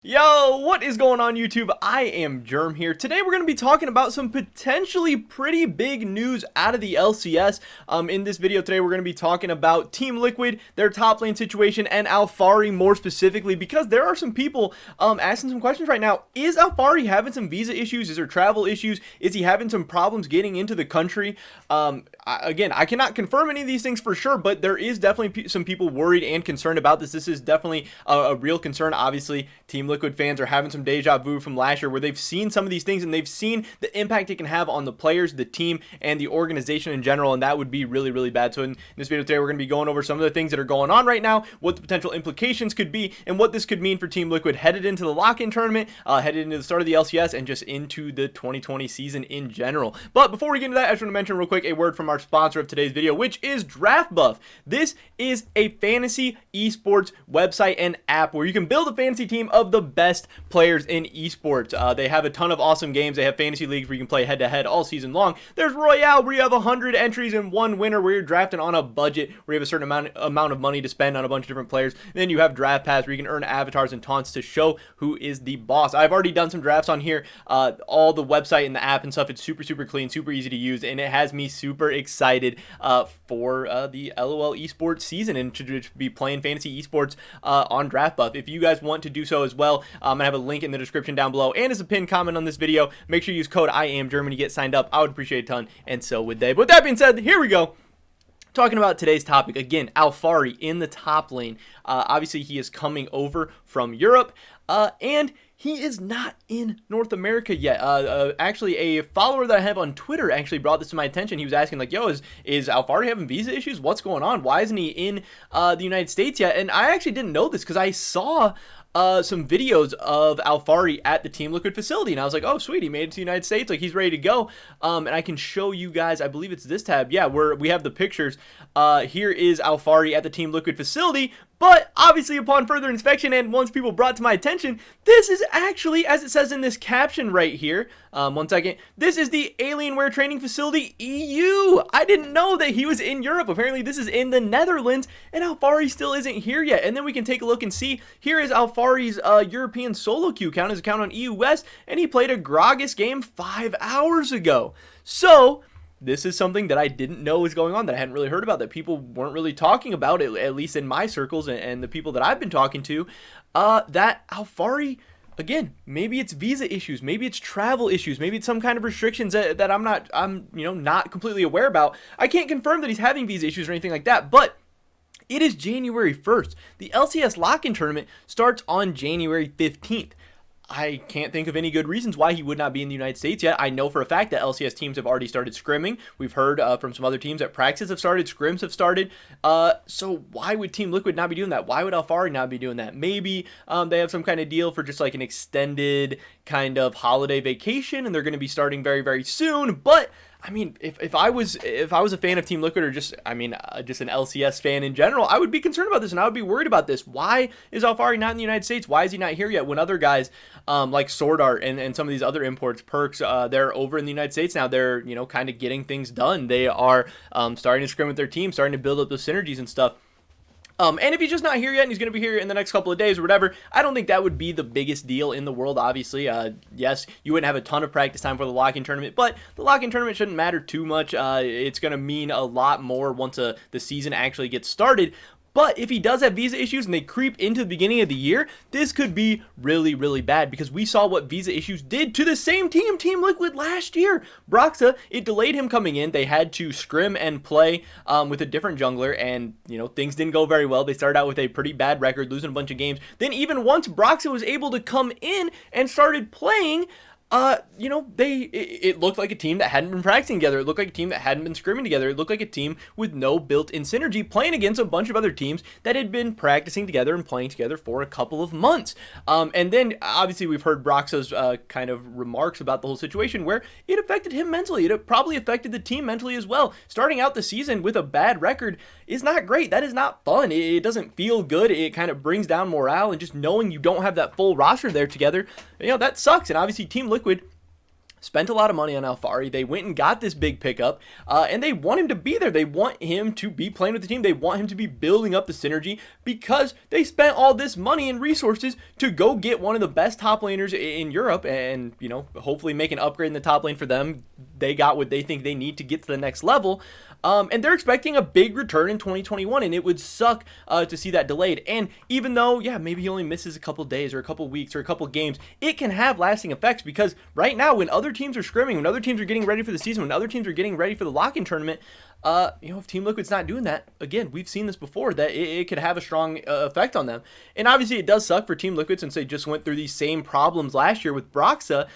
Yo, what is going on YouTube? I am Germ here. Today we're going to be talking about some potentially pretty big news out of the LCS. In this video today we're going to be talking about Team Liquid, their top lane situation, and Alphari more specifically, because there are some people asking some questions right now. Is Alphari having some visa issues? Is there travel issues? Is he having some problems getting into the country? Again, I cannot confirm any of these things for sure, but there is definitely some people worried and concerned about this. This is definitely a real concern. Obviously, Team Liquid fans are having some deja vu from last year where they've seen some of these things and they've seen the impact it can have on the players, the team, and the organization in general, and that would be really, really bad. So in this video today, we're going to be going over some of the things that are going on right now, what the potential implications could be, and what this could mean for Team Liquid headed into the lock-in tournament, headed into the start of the LCS, and just into the 2020 season in general. But before we get into that, I just want to mention real quick a word from our sponsor of today's video, which is Draft Buff. This is a fantasy esports website and app where you can build a fantasy team of the best players in esports. They have a ton of awesome games. They have fantasy leagues where you can play head-to-head all season long. There's Royale, where you have 100 entries and one winner, where you're drafting on a budget, where you have a certain amount of money to spend on a bunch of different players. And then you have Draft Pass, where you can earn avatars and taunts to show who is the boss. I've already done some drafts on here. All the website and the app and stuff, it's super, super clean, super easy to use, and it has me super excited for the LOL esports season and to just be playing fantasy esports on Draft Buff. If you guys want to do so as well, I'm gonna have a link in the description down below and as a pinned comment on this video. Make sure you use code IAMGerman to get signed up. I would appreciate a ton, and so would they. But with that being said, here we go. Talking about today's topic, again, Alphari in the top lane. Obviously, he is coming over from Europe, and he is not in North America yet. Actually, a follower that I have on Twitter actually brought this to my attention. He was asking, like, yo, is Alphari having visa issues? What's going on? Why isn't he in the United States yet? And I actually didn't know this because I saw some videos of Alphari at the Team Liquid facility, and I was like, oh sweet, he made it to the United States, like he's ready to go. And I can show you guys, I believe it's this tab, yeah, where we have the pictures. Here is Alphari at the Team Liquid facility, but obviously upon further inspection and once people brought to my attention, this is actually, as it says in this caption right here, one second, this is the Alienware Training Facility EU. I didn't know that he was in Europe. Apparently this is in the Netherlands, and Alphari still isn't here yet. And then we can take a look and see, here is Alphari's European solo queue account, his account on EU West, and he played a Gragas game 5 hours ago. So this is something that I didn't know was going on, that I hadn't really heard about, that people weren't really talking about, at least in my circles and the people that I've been talking to, that Alphari, again, maybe it's visa issues, maybe it's travel issues, maybe it's some kind of restrictions that I'm not completely aware about. I can't confirm that he's having visa issues or anything like that, but it is January 1st. The LCS lock-in tournament starts on January 15th. I can't think of any good reasons why he would not be in the United States yet. I know for a fact that LCS teams have already started scrimming. We've heard from some other teams that practices have started, scrims have started. So why would Team Liquid not be doing that? Why would Alphari not be doing that? Maybe they have some kind of deal for just like an extended kind of holiday vacation, and they're going to be starting very, very soon. But I mean, if I was a fan of Team Liquid, or just just an LCS fan in general, I would be concerned about this and I would be worried about this. Why is Alphari not in the United States? Why is he not here yet? When other guys like Sword Art and some of these other imports, Perks, they're over in the United States now. They're kind of getting things done. They are starting to scrim with their team, starting to build up those synergies and stuff. And if he's just not here yet and he's going to be here in the next couple of days or whatever, I don't think that would be the biggest deal in the world, obviously. Yes, you wouldn't have a ton of practice time for the lock-in tournament, but the lock-in tournament shouldn't matter too much. It's going to mean a lot more once the season actually gets started. But if he does have visa issues and they creep into the beginning of the year, this could be really, really bad, because we saw what visa issues did to the same team, Team Liquid, last year. Broxa, it delayed him coming in. They had to scrim and play with a different jungler, and things didn't go very well. They started out with a pretty bad record, losing a bunch of games. Then even once Broxa was able to come in and started playing, it looked like a team that hadn't been practicing together. It looked like a team that hadn't been scrimming together. It looked like a team with no built-in synergy, playing against a bunch of other teams that had been practicing together and playing together for a couple of months. And then obviously we've heard Broxa's kind of remarks about the whole situation, where it affected him mentally. It probably affected the team mentally as well. Starting out the season with a bad record is not great. That is not fun. It doesn't feel good. It kind of brings down morale, and just knowing you don't have that full roster there together, that sucks. And obviously Team Liquid spent a lot of money on Alfari. They went and got this big pickup, and they want him to be there. They want him to be playing with the team. They want him to be building up the synergy because they spent all this money and resources to go get one of the best top laners in Europe and, you know, hopefully make an upgrade in the top lane for them. They got what they think they need to get to the next level. And they're expecting a big return in 2021, and it would suck to see that delayed. And even though, yeah, maybe he only misses a couple days or a couple weeks or a couple games, it can have lasting effects because right now, when other teams are scrimming, when other teams are getting ready for the season, when other teams are getting ready for the lock-in tournament, you know, if Team Liquid's not doing that, again, we've seen this before, that it could have a strong effect on them. And obviously, it does suck for Team Liquid since they just went through these same problems last year with Broxa.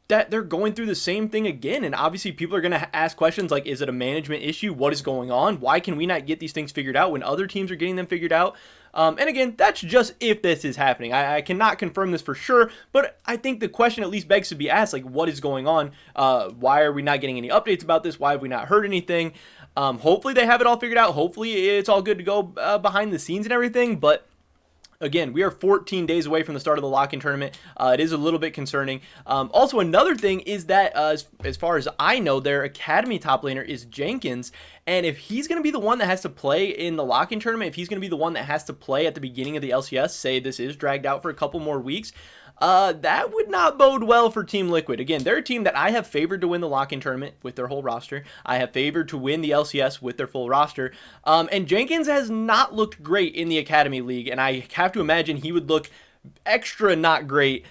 That they're going through the same thing again. And obviously people are going to ask questions like, is it a management issue? What is going on? Why can we not get these things figured out when other teams are getting them figured out? And again, that's just if this is happening. I cannot confirm this for sure, but I think the question at least begs to be asked, like, what is going on? Why are we not getting any updates about this? Why have we not heard anything? Hopefully they have it all figured out. Hopefully it's all good to go behind the scenes and everything, but again, we are 14 days away from the start of the lock-in tournament. It is a little bit concerning. Also, another thing is that as far as I know, their academy top laner is Jenkins. And if he's going to be the one that has to play in the lock-in tournament, if he's going to be the one that has to play at the beginning of the LCS, say this is dragged out for a couple more weeks, that would not bode well for Team Liquid. Again, they're a team that I have favored to win the lock-in tournament with their whole roster. I have favored to win the LCS with their full roster. And Jenkins has not looked great in the Academy League, and I have to imagine he would look extra not great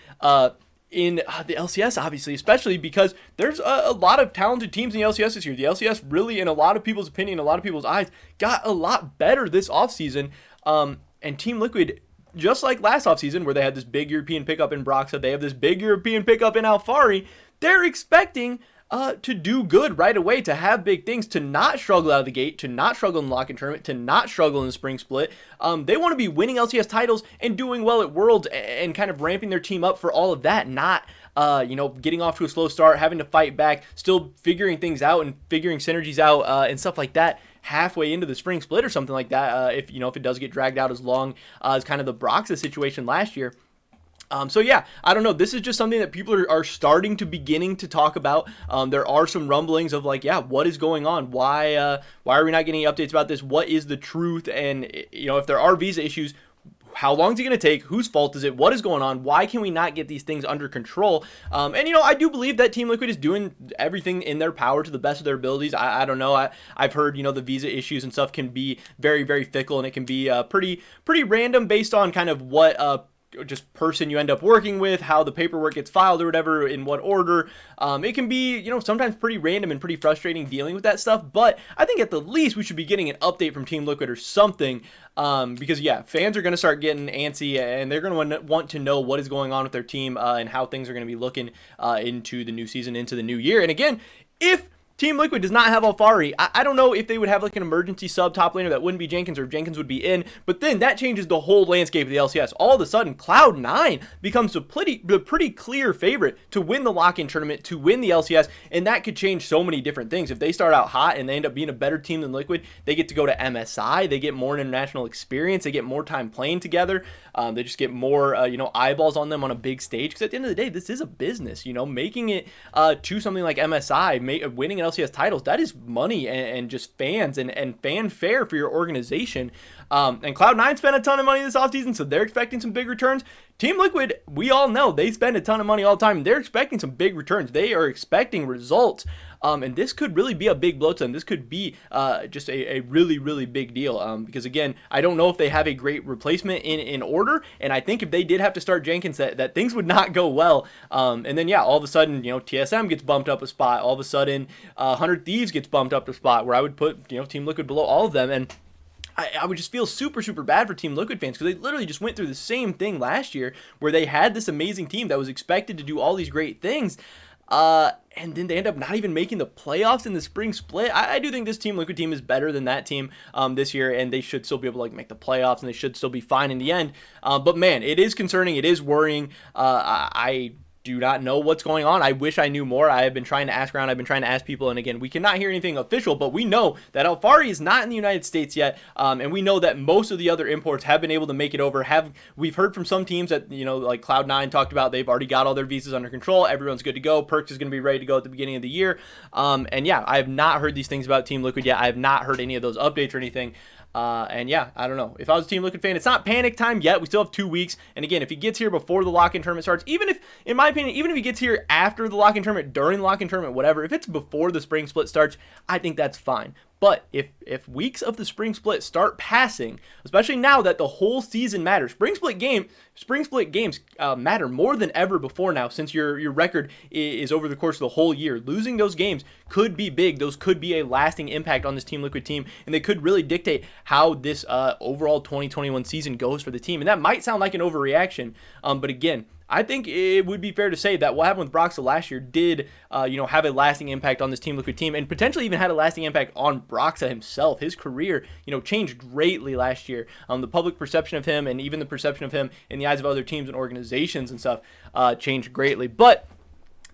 in the LCS, obviously, especially because there's a lot of talented teams in the LCS this year. The LCS really, in a lot of people's opinion, a lot of people's eyes, got a lot better this offseason. And Team Liquid, just like last offseason where they had this big European pickup in Broxa, they have this big European pickup in Alphari. They're expecting to do good right away, to have big things, to not struggle out of the gate, to not struggle in the lock-in tournament, to not struggle in the spring split. They want to be winning LCS titles and doing well at Worlds and kind of ramping their team up for all of that, not you know, getting off to a slow start, having to fight back, still figuring things out and figuring synergies out and stuff like that halfway into the spring split or something like that, if you know, if it does get dragged out as long as kind of the Broxa situation last year. So yeah, I don't know. This is just something that people are starting to beginning to talk about. There are some rumblings of like, yeah, what is going on? Why are we not getting any updates about this? What is the truth? And you know, if there are visa issues, how long is it going to take? Whose fault is it? What is going on? Why can we not get these things under control? And, you know, I do believe that Team Liquid is doing everything in their power to the best of their abilities. I don't know. I've heard, you know, the visa issues and stuff can be very, very fickle, and it can be pretty random based on kind of what just person you end up working with, how the paperwork gets filed or whatever, in what order. It can be, you know, sometimes pretty random and pretty frustrating dealing with that stuff, but I think at the least we should be getting an update from Team Liquid or something, because yeah, fans are going to start getting antsy and they're going to want to know what is going on with their team and how things are going to be looking into the new season, into the new year. And again, if Team Liquid does not have Alphari, I don't know if they would have like an emergency sub top laner that wouldn't be Jenkins, or Jenkins would be in, but then that changes the whole landscape of the LCS. All of a sudden, CLOUD9 becomes the pretty clear favorite to win the lock-in tournament, to win the LCS, and that could change so many different things. If they start out hot and they end up being a better team than Liquid, they get to go to MSI, they get more international experience, they get more time playing together, they just get more, you know, eyeballs on them on a big stage, because at the end of the day, this is a business, you know, making it to something like MSI, winning an LCS titles, that is money and just fans and fanfare for your organization. And Cloud9 spent a ton of money this offseason, so they're expecting some big returns. Team Liquid, we all know they spend a ton of money all the time. They're expecting some big returns. They are expecting results. And this could really be a big blow to them. This could be just a really, really big deal. Because again, I don't know if they have a great replacement in order. And I think if they did have to start Jenkins, that things would not go well. And then yeah, all of a sudden, you know, TSM gets bumped up a spot. All of a sudden, 100 Thieves gets bumped up a spot where I would put, you know, Team Liquid below all of them. And I would just feel super, super bad for Team Liquid fans, because they literally just went through the same thing last year where they had this amazing team that was expected to do all these great things. And then they end up not even making the playoffs in the spring split. I do think this Team Liquid team is better than that team this year, and they should still be able to like make the playoffs, and they should still be fine in the end. But man, it is concerning. It is worrying. I do not know what's going on. I wish I knew more. I have been trying to ask around. I've been trying to ask people. And again, we cannot hear anything official, but we know that Alfari is not in the United States yet. And we know that most of the other imports have been able to make it over. We've heard from some teams that, like Cloud9 talked about, they've already got all their visas under control. Everyone's good to go. Perks is going to be ready to go at the beginning of the year. And yeah, I have not heard these things about Team Liquid yet. I have not heard any of those updates or anything. And yeah, I don't know. If I was a Team Liquid fan, it's not panic time yet. We still have 2 weeks. And again, if he gets here before the lock-in tournament starts, even if, in my opinion, even if he gets here after the lock-in tournament, during the lock-in tournament, whatever, if it's before the spring split starts, I think that's fine. But if weeks of the spring split start passing, especially now that the whole season matters, spring split games matter more than ever before now, since your record is over the course of the whole year. Losing those games could be big. Those could be a lasting impact on this Team Liquid team, and they could really dictate how this overall 2021 season goes for the team. And that might sound like an overreaction, but again, I think it would be fair to say that what happened with Broxah last year did, have a lasting impact on this Team Liquid team, and potentially even had a lasting impact on Broxah himself. His career, changed greatly last year. The public perception of him, and even the perception of him in the eyes of other teams and organizations and stuff, changed greatly. But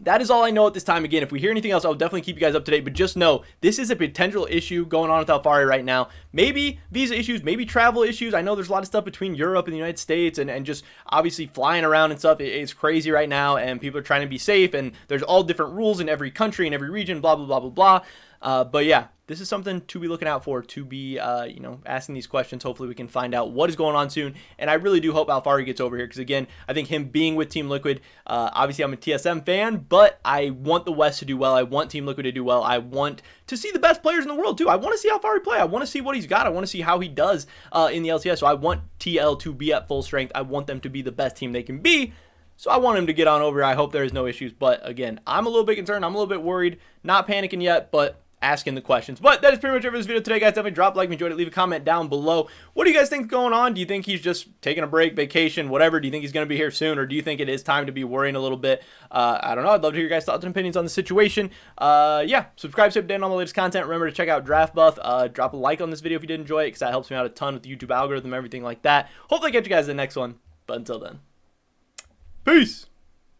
that is all I know at this time. Again, if we hear anything else, I'll definitely keep you guys up to date. But just know, this is a potential issue going on with Alfari right now. Maybe visa issues, maybe travel issues. I know there's a lot of stuff between Europe and the United States, and just obviously flying around and stuff. It's crazy right now, and people are trying to be safe, and there's all different rules in every country and every region, blah, blah, blah, blah, blah. But yeah, this is something to be looking out for, to be, asking these questions. Hopefully we can find out what is going on soon. And I really do hope Alfari gets over here, because again, I think him being with Team Liquid, obviously I'm a TSM fan, but I want the West to do well. I want Team Liquid to do well. I want to see the best players in the world too. I want to see Alfari play. I want to see what he's got. I want to see how he does in the LCS. So I want TL to be at full strength. I want them to be the best team they can be. So I want him to get on over. I hope there is no issues. But again, I'm a little bit concerned. I'm a little bit worried. Not panicking yet, but asking the questions. But that is pretty much it for this video today, guys. Definitely drop a like if you enjoyed it. Leave a comment down below. What do you guys think is going on? Do you think he's just taking a break, vacation, whatever? Do you think he's going to be here soon, or do you think it is time to be worrying a little bit? I don't know. I'd love to hear your guys' thoughts and opinions on the situation. Yeah, subscribe to update on all the latest content. Remember to check out Draft Buff. Drop a like on this video if you did enjoy it, because that helps me out a ton with the YouTube algorithm, everything like that. Hopefully I catch you guys in the next one. But until then, peace.